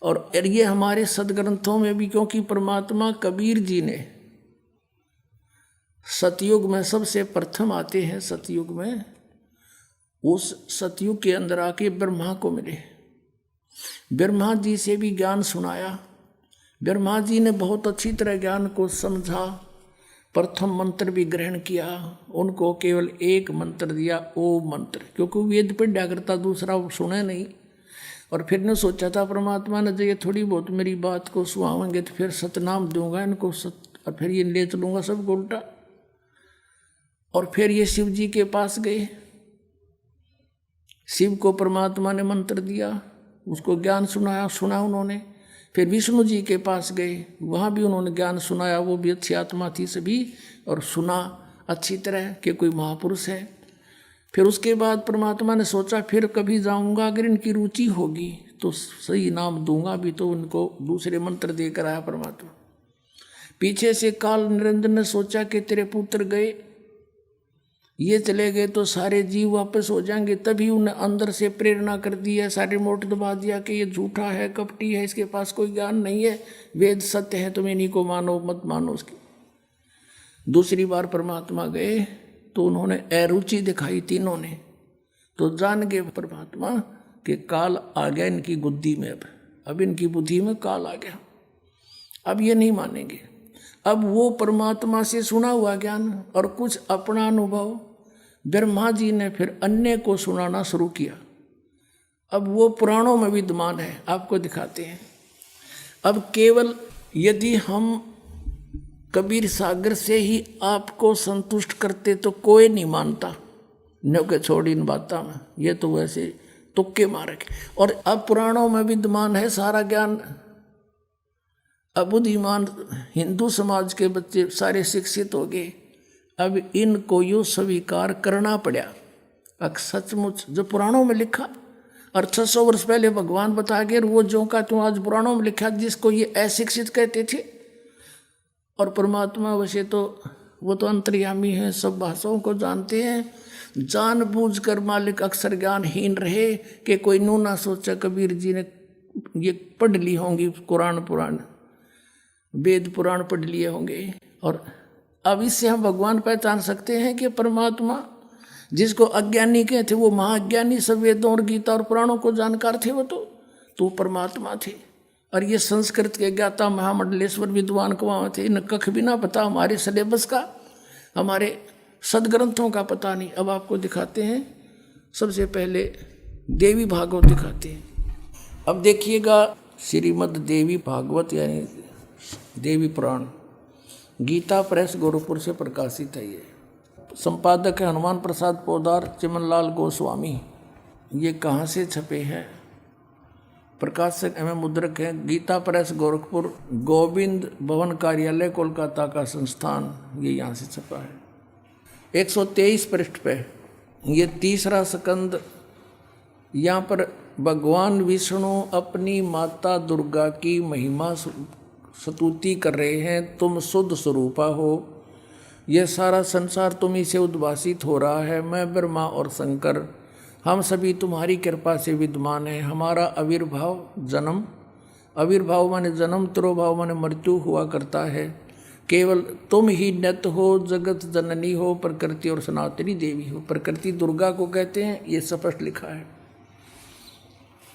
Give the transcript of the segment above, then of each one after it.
और ये हमारे सदग्रंथों में भी, क्योंकि परमात्मा कबीर जी ने सतयुग में सबसे प्रथम आते हैं, सतयुग में, उस सतयुग के अंदर आके ब्रह्मा को मिले, ब्रह्मा जी से भी ज्ञान सुनाया। ब्रह्मा जी ने बहुत अच्छी तरह ज्ञान को समझा, प्रथम मंत्र भी ग्रहण किया, उनको केवल एक मंत्र दिया, ओम मंत्र, क्योंकि वेद पढ़ा करता, दूसरा सुने नहीं। और फिर ने सोचा था परमात्मा ने, जो ये थोड़ी बहुत मेरी बात को सुहावेंगे तो फिर सतनाम दूंगा इनको, और फिर ये ले चलूंगा सबको उल्टा। और फिर ये शिव जी के पास गए, शिव को परमात्मा ने मंत्र दिया, उसको ज्ञान सुना उन्होंने। फिर विष्णु जी के पास गए, वहाँ भी उन्होंने ज्ञान सुनाया, वो भी अच्छी आत्मा थी सभी, और सुना अच्छी तरह कि कोई महापुरुष है। फिर उसके बाद परमात्मा ने सोचा फिर कभी जाऊंगा, अगर इनकी रुचि होगी तो सही नाम दूंगा भी, तो उनको दूसरे मंत्र देकर आया परमात्मा। पीछे से काल निरंजन ने सोचा कि तेरे पुत्र गए, ये चले गए तो सारे जीव वापस हो जाएंगे, तभी उन्हें अंदर से प्रेरणा कर दी है, सारे रिमोट दबा दिया कि ये झूठा है, कपटी है, इसके पास कोई ज्ञान नहीं है, वेद सत्य है, तुम इन्हीं को मानो, मत मानो उसकी। दूसरी बार परमात्मा गए तो उन्होंने अरुचि दिखाई तीनों ने, तो जान गए परमात्मा कि काल आ गया इनकी बुद्धि में, अब इनकी बुद्धि में काल आ गया, अब ये नहीं मानेंगे। अब वो परमात्मा से सुना हुआ ज्ञान और कुछ अपना अनुभव ब्रह्मा जी ने फिर अन्य को सुनाना शुरू किया। अब वो पुराणों में विद्यमान है, आपको दिखाते हैं। अब केवल यदि हम कबीर सागर से ही आपको संतुष्ट करते तो कोई नहीं मानता, न के छोड़ इन बातों में, ये तो वैसे तुक्के मारे। और अब पुराणों में विद्यमान है सारा ज्ञान। अब बुद्धिमान हिंदू समाज के बच्चे सारे शिक्षित हो गए, अब इनको यूँ स्वीकार करना पड़ा। अब सचमुच जो पुराणों में लिखा, और 600 वर्ष पहले भगवान बता गए, वो जो का तुम आज पुराणों में लिखा, जिसको ये अशिक्षित कहते थे। और परमात्मा वैसे तो वो तो अंतर्यामी है, सब भाषाओं को जानते हैं, जानबूझकर मालिक अक्सर ज्ञानहीन रहे कि कोई नू ना सोचा कबीर जी ने ये पढ़ ली होंगी, कुरान पुराण वेद पुराण पढ़ लिए होंगे। और अब इससे हम भगवान पहचान सकते हैं कि परमात्मा जिसको अज्ञानी कहते वो महाज्ञानी, सब वेदों और गीता और पुराणों को जानकार थे, वो तो परमात्मा थे। और ये संस्कृत के ज्ञाता महामंडलेश्वर विद्वान को वहाँ थे, इन्हें कख भी ना पता हमारे सिलेबस का, हमारे सदग्रंथों का पता नहीं। अब आपको दिखाते हैं, सबसे पहले देवी भागवत दिखाते हैं। अब देखिएगा, श्रीमद् देवी भागवत यानी देवी पुराण, गीता प्रेस गोरखपुर से प्रकाशित है। ये संपादक है हनुमान प्रसाद पोदार, चिमनलाल गोस्वामी। ये कहाँ से छपे हैं? प्रकाशक एवं मुद्रक हैं गीता प्रेस गोरखपुर, गोविंद भवन कार्यालय कोलकाता का संस्थान, ये यहाँ से छपा है। 123 पृष्ठ पे ये तीसरा स्कंद। यहाँ पर भगवान विष्णु अपनी माता दुर्गा की महिमा स्तुति कर रहे हैं। तुम शुद्ध स्वरूपा हो, यह सारा संसार तुम्ही से उद्भासित हो रहा है। मैं ब्रह्मा और शंकर हम सभी तुम्हारी कृपा से विद्यमान हैं। हमारा आविर्भाव जन्म, आविर्भाव माने जन्म, तिरोभाव माने मृत्यु हुआ करता है। केवल तुम ही नित्य हो, जगत जननी हो, प्रकृति और सनातनी देवी हो। प्रकृति दुर्गा को कहते हैं, ये स्पष्ट लिखा है।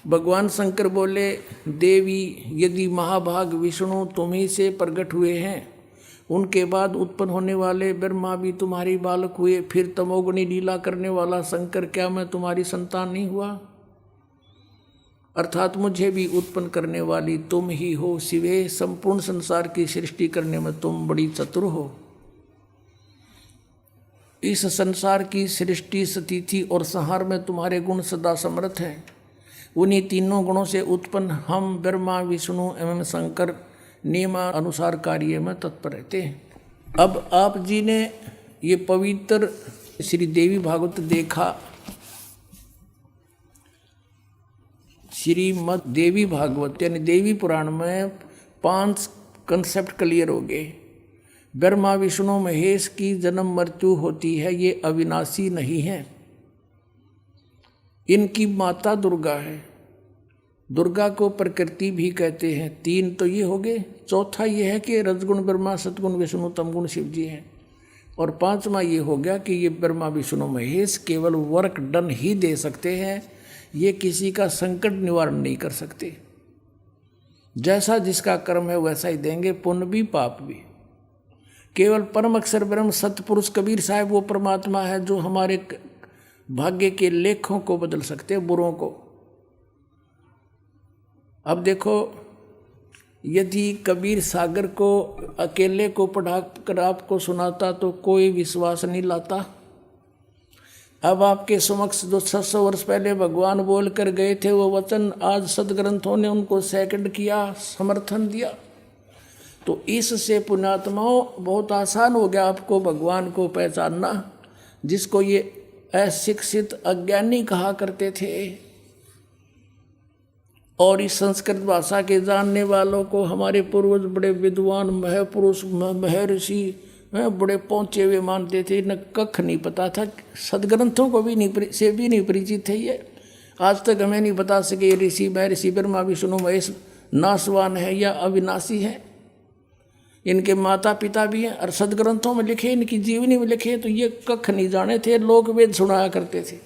भगवान शंकर बोले, देवी यदि महाभाग विष्णु तुम्ही से प्रकट हुए हैं, उनके बाद उत्पन्न होने वाले ब्रह्मा भी तुम्हारी बालक हुए, फिर तमोगुणी लीला करने वाला शंकर क्या मैं तुम्हारी संतान नहीं हुआ? अर्थात मुझे भी उत्पन्न करने वाली तुम ही हो शिवे। संपूर्ण संसार की सृष्टि करने में तुम बड़ी चतुर हो। इस संसार की सृष्टि, स्थिति और संहार में तुम्हारे गुण सदा समर्थ हैं। उन्हीं तीनों गुणों से उत्पन्न हम ब्रह्मा विष्णु एवं शंकर नियमानुसार कार्य में तत्पर रहते हैं। अब आप जी ने ये पवित्र श्री देवी भागवत देखा, श्रीमद् देवी भागवत यानी देवी पुराण में 5 कंसेप्ट क्लियर हो गए। ब्रह्मा विष्णु महेश की जन्म मृत्यु होती है, ये अविनाशी नहीं है। इनकी माता दुर्गा है, दुर्गा को प्रकृति भी कहते हैं। 3 तो ये हो गए। चौथा ये है कि रजगुण ब्रह्मा, सतगुण विष्णु, तमगुण शिव जी हैं। और 5वां ये हो गया कि ये ब्रह्मा विष्णु महेश केवल वर्क डन ही दे सकते हैं, ये किसी का संकट निवारण नहीं कर सकते। जैसा जिसका कर्म है वैसा ही देंगे, पुण्य भी पाप भी। केवल परम अक्षर ब्रह्म सतपुरुष कबीर साहब वो परमात्मा है जो हमारे भाग्य के लेखों को बदल सकते हैं, बुरों को। अब देखो, यदि कबीर सागर को अकेले को पढ़ा कर आपको सुनाता तो कोई विश्वास नहीं लाता। अब आपके समक्ष जो 600 वर्ष पहले भगवान बोल कर गए थे वो वचन, आज सदग्रंथों ने उनको सेकंड किया, समर्थन दिया। तो इससे पुण्यात्माओं बहुत आसान हो गया आपको भगवान को पहचानना, जिसको ये अशिक्षित अज्ञानी कहा करते थे। और इस संस्कृत भाषा के जानने वालों को हमारे पूर्वज बड़े विद्वान महापुरुष महर्षि बड़े पहुँचे हुए मानते थे। न कख नहीं पता था, सदग्रंथों को भी नहीं परिचित थे ये। आज तक हमें नहीं बता सके ये ऋषि महर्षि ब्रह्मा विष्णु महेश नाशवान है या अविनाशी है। इनके माता पिता भी हैं और सदग्रंथों में लिखे, इनकी जीवनी में लिखे, तो ये कख नहीं जाने थे। लोक वेद सुनाया करते थे।